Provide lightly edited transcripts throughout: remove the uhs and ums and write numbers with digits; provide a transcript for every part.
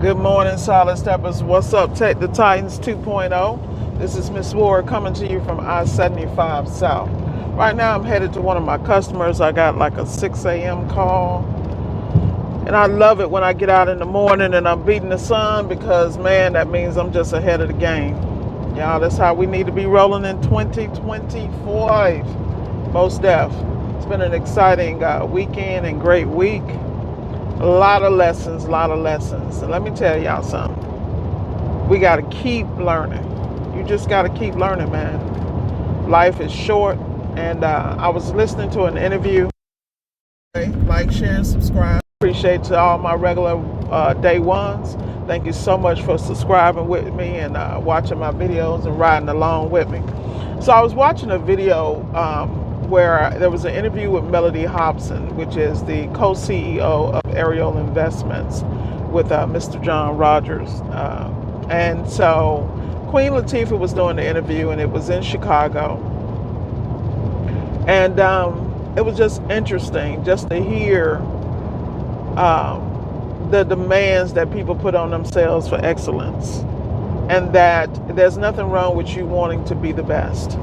Good morning, Solid Steppers. What's up, Tech the Titans 2.0? This is Miss Ward coming to you from I-75 South. Right now, I'm headed to one of my customers. I got like a 6 a.m. call. And I love it when I get out in the morning and I'm beating the sun because, man, that means I'm just ahead of the game. Y'all, that's how we need to be rolling in 2025. Most def. It's been an exciting weekend and great week. A lot of lessons. And let me tell y'all something. We got to keep learning. You just got to keep learning, man. Life is short. And I was listening to an interview. Like, share, and subscribe. Appreciate to all my regular day ones. Thank you so much for subscribing with me and watching my videos and riding along with me. So I was watching a video where there was an interview with Melody Hobson, which is the co-CEO of Ariel Investments with Mr. John Rogers. And so Queen Latifah was doing the interview, and it was in Chicago. And it was just interesting just to hear the demands that people put on themselves for excellence, and that there's nothing wrong with you wanting to be the best.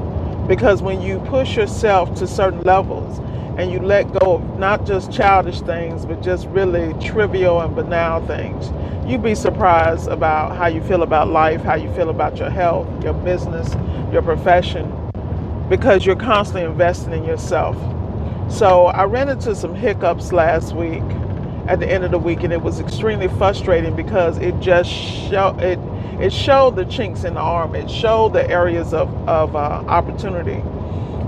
Because when you push yourself to certain levels and you let go of not just childish things, but just really trivial and banal things, you'd be surprised about how you feel about life, how you feel about your health, your business, your profession, because you're constantly investing in yourself. So I ran into some hiccups last week at the end of the week, and it was extremely frustrating because it just showed the chinks in the armor. It showed the areas of opportunity.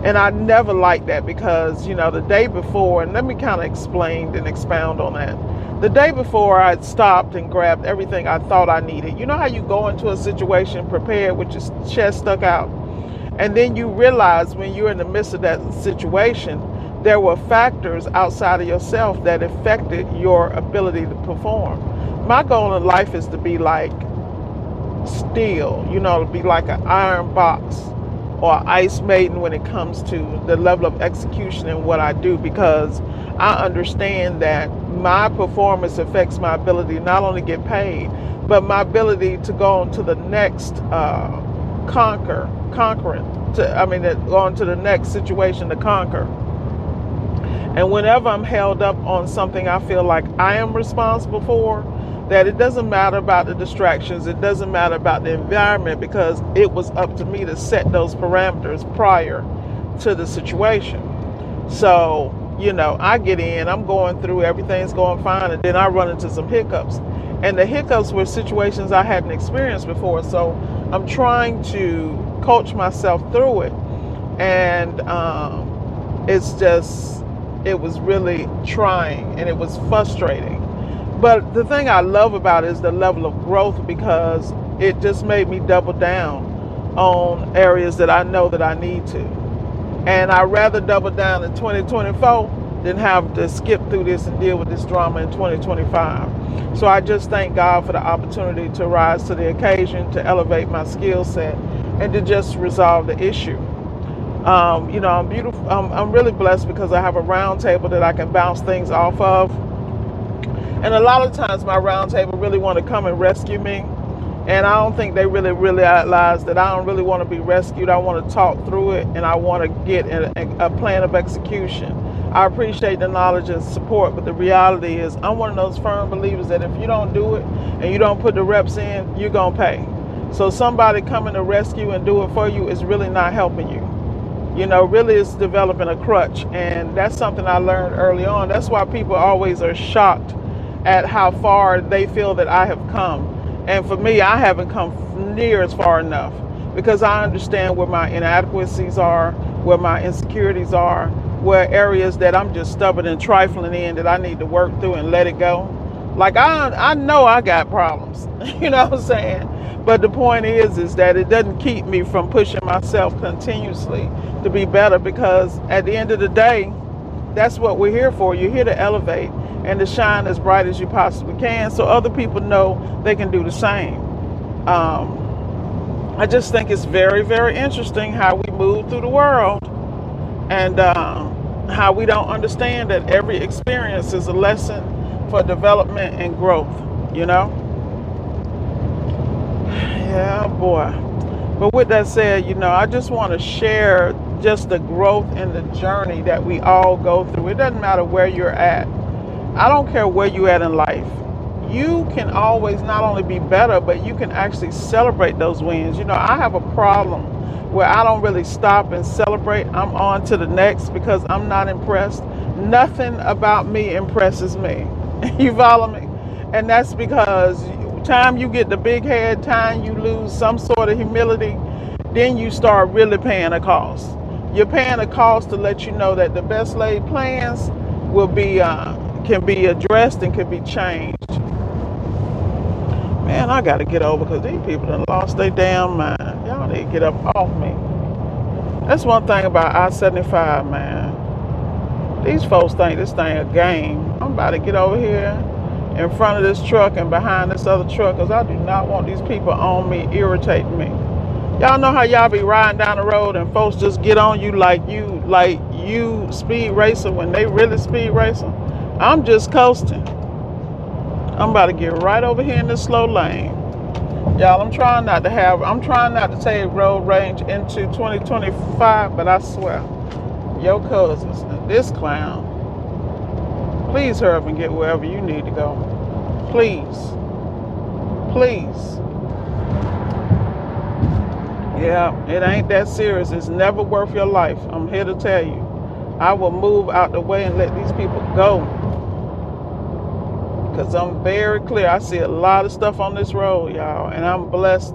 And I never liked that because, the day before, and let me kind of explain and expound on that. The day before, I'd stopped and grabbed everything I thought I needed. You know how you go into a situation prepared with your chest stuck out? And then you realize when you're in the midst of that situation, there were factors outside of yourself that affected your ability to perform. My goal in life is to be like steel, to be like an iron box or ice maiden when it comes to the level of execution in what I do, because I understand that my performance affects my ability not only to get paid, but my ability to go on to the next go on to the next situation to conquer. And whenever I'm held up on something I feel like I am responsible for, that it doesn't matter about the distractions, it doesn't matter about the environment, because it was up to me to set those parameters prior to the situation. So, I get in, I'm going through, everything's going fine, and then I run into some hiccups. And the hiccups were situations I hadn't experienced before, so I'm trying to coach myself through it. And it was really trying, and it was frustrating. But the thing I love about it is the level of growth, because it just made me double down on areas that I know that I need to. And I'd rather double down in 2024 than have to skip through this and deal with this drama in 2025. So I just thank God for the opportunity to rise to the occasion, to elevate my skill set, and to just resolve the issue. I'm beautiful. I'm really blessed because I have a round table that I can bounce things off of. And a lot of times my round table really want to come and rescue me. And I don't think they really realize that I don't really want to be rescued. I want to talk through it, and I want to get a plan of execution. I appreciate the knowledge and support, but the reality is I'm one of those firm believers that if you don't do it and you don't put the reps in, you're going to pay. So somebody coming to rescue and do it for you is really not helping you. Really it's developing a crutch. And that's something I learned early on. That's why people always are shocked at how far they feel that I have come. And for me, I haven't come near as far enough, because I understand where my inadequacies are, where my insecurities are, where areas that I'm just stubborn and trifling in that I need to work through and let it go. Like I know I got problems, you know what I'm saying? But the point is that it doesn't keep me from pushing myself continuously to be better, because at the end of the day, that's what we're here for. You're here to elevate and to shine as bright as you possibly can, so other people know they can do the same. I just think it's very, very interesting how we move through the world, and how we don't understand that every experience is a lesson for development and growth, you know? Yeah, boy. But with that said, I just want to share just the growth and the journey that we all go through. It doesn't matter where you're at. I don't care where you're at in life. You can always not only be better, but you can actually celebrate those wins. I have a problem where I don't really stop and celebrate. I'm on to the next because I'm not impressed. Nothing about me impresses me. You follow me? And that's because time you get the big head, time you lose some sort of humility, then you start really paying a cost. You're paying a cost to let you know that the best laid plans will be can be addressed and can be changed. Man, I gotta get over because these people done lost their damn mind. Y'all need to get up off me. That's one thing about I-75, man. These folks think this thing a game. I'm about to get over here in front of this truck and behind this other truck because I do not want these people on me irritating me. Y'all know how y'all be riding down the road and folks just get on you like you speed racer when they really speed racing? I'm just coasting. I'm about to get right over here in this slow lane. Y'all, I'm trying not to take road rage into 2025, but I swear, your cousins and this clown, please hurry up and get wherever you need to go. Please. Please. Yeah, it ain't that serious. It's never worth your life. I'm here to tell you. I will move out the way and let these people go. Because I'm very clear. I see a lot of stuff on this road, y'all, and I'm blessed.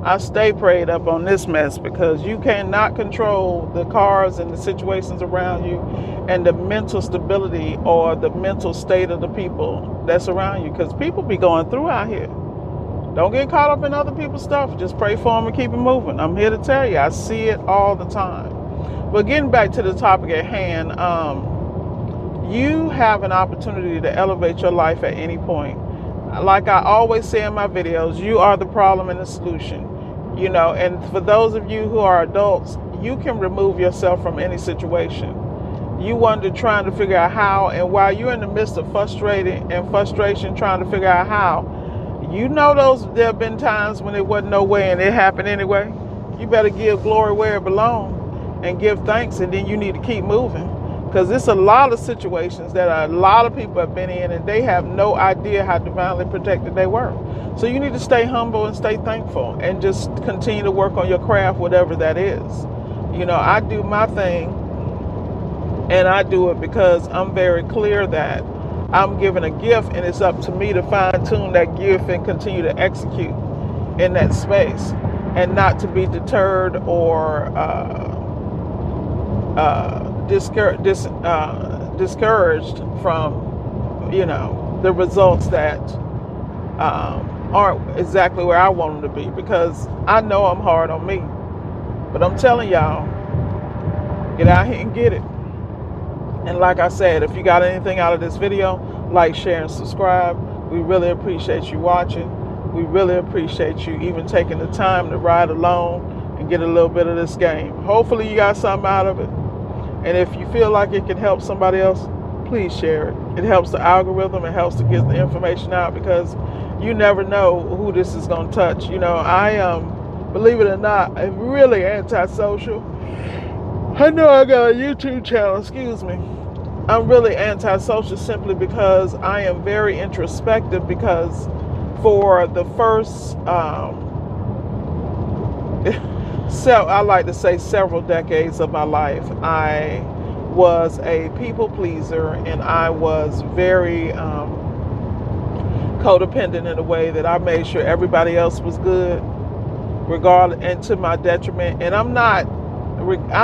I stay prayed up on this mess because you cannot control the cars and the situations around you and the mental stability or the mental state of the people that's around you. Because people be going through out here. Don't get caught up in other people's stuff. Just pray for them and keep it moving. I'm here to tell you, I see it all the time. But getting back to the topic at hand, you have an opportunity to elevate your life at any point. Like I always say in my videos, you are the problem and the solution. And for those of you who are adults, you can remove yourself from any situation. You wonder trying to figure out how, and while you're in the midst of frustration trying to figure out how, there have been times when it wasn't no way and it happened anyway. You better give glory where it belongs and give thanks, and then you need to keep moving. Because it's a lot of situations that a lot of people have been in and they have no idea how divinely protected they were. So you need to stay humble and stay thankful and just continue to work on your craft, whatever that is. I do my thing, and I do it because I'm very clear that I'm given a gift, and it's up to me to fine tune that gift and continue to execute in that space and not to be deterred or discouraged from, the results that aren't exactly where I want them to be, because I know I'm hard on me. But I'm telling y'all, get out here and get it. And like I said, if you got anything out of this video, like, share, and subscribe. We really appreciate you watching. We really appreciate you even taking the time to ride along and get a little bit of this game. Hopefully you got something out of it. And if you feel like it can help somebody else, please share it. It helps the algorithm. It helps to get the information out, because you never know who this is going to touch. I am, believe it or not, I'm really antisocial. I know I got a YouTube channel, excuse me. I'm really antisocial simply because I am very introspective, because for the first, I like to say several decades of my life, I was a people pleaser, and I was very codependent in a way that I made sure everybody else was good, regardless, and to my detriment. And I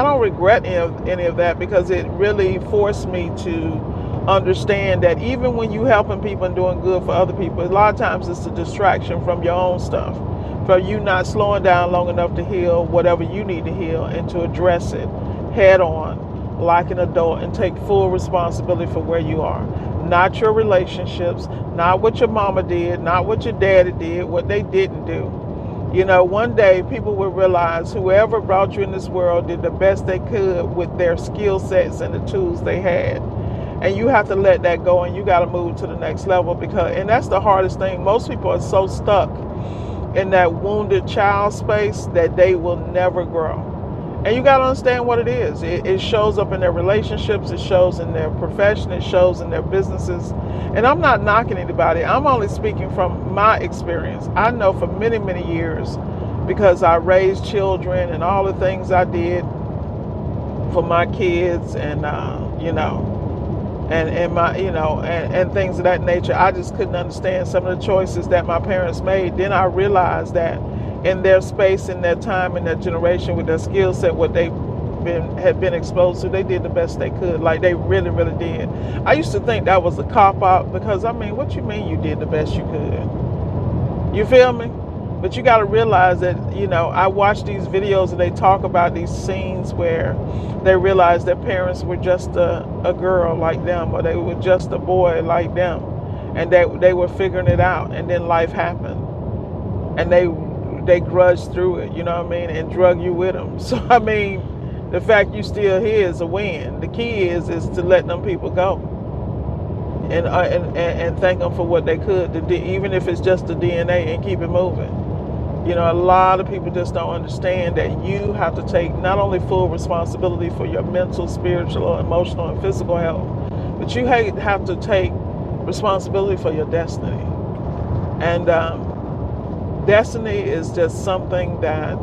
don't regret any of that, because it really forced me to understand that even when you helping people and doing good for other people, a lot of times it's a distraction from your own stuff, from you not slowing down long enough to heal whatever you need to heal and to address it head on like an adult and take full responsibility for where you are. Not your relationships, not what your mama did, not what your daddy did, what they didn't do. One day people will realize whoever brought you in this world did the best they could with their skill sets and the tools they had. And you have to let that go, and you got to move to the next level, and that's the hardest thing. Most people are so stuck in that wounded child space that they will never grow. And you got to understand what it is. It shows up in their relationships, it shows in their profession, it shows in their businesses. And I'm not knocking anybody, I'm only speaking from my experience. I know for many, many years, because I raised children and all the things I did for my kids, and and my and things of that nature, I just couldn't understand some of the choices that my parents made. Then I realized that in their space, in their time, in their generation, with their skill set, what they had been exposed to, they did the best they could. Like, they really, really did. I used to think that was a cop out, because I mean, what you mean you did the best you could? You feel me? But you got to realize that, I watch these videos and they talk about these scenes where they realize their parents were just a girl like them, or they were just a boy like them, and they were figuring it out, and then life happened, and they grudged through it, you know what I mean, and drug you with them. So I mean, the fact you still here is a win. The key is to let them people go, and thank them for what they could, even if it's just the DNA, and keep it moving. A lot of people just don't understand that you have to take not only full responsibility for your mental, spiritual, emotional, and physical health, but you have to take responsibility for your destiny. And destiny is just something that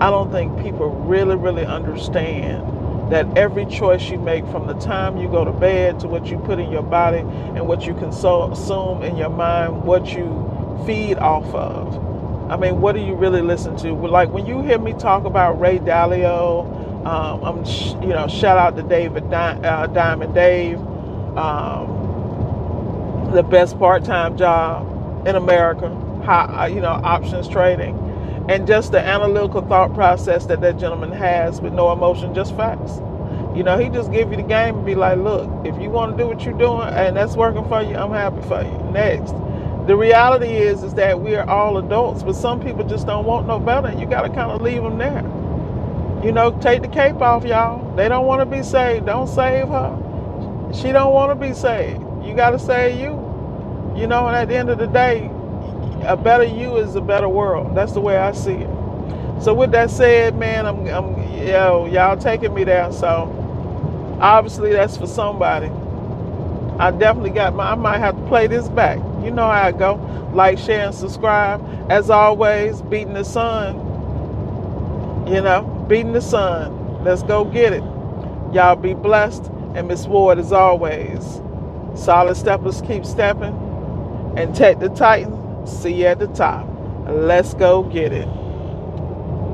I don't think people really, really understand. That every choice you make, from the time you go to bed to what you put in your body and what you consume in your mind, what you feed off of. I mean, what do you really listen to? Like, when you hear me talk about Ray Dalio, shout out to Diamond Dave, the best part-time job in America, options trading, and just the analytical thought process that gentleman has, with no emotion, just facts. He just give you the game and be like, look, if you want to do what you're doing and that's working for you, I'm happy for you. Next. The reality is that we are all adults, but some people just don't want no better. You got to kind of leave them there. Take the cape off, y'all. They don't want to be saved. Don't save her. She don't want to be saved. You got to save you. And at the end of the day, a better you is a better world. That's the way I see it. So with that said, man, y'all taking me there. So obviously that's for somebody. I definitely I might have to play this back. You know how I go. Like, share, and subscribe. As always, beating the sun. Beating the sun. Let's go get it. Y'all be blessed. And Miss Ward, as always, solid steppers keep stepping. And take the Titan. See you at the top. Let's go get it.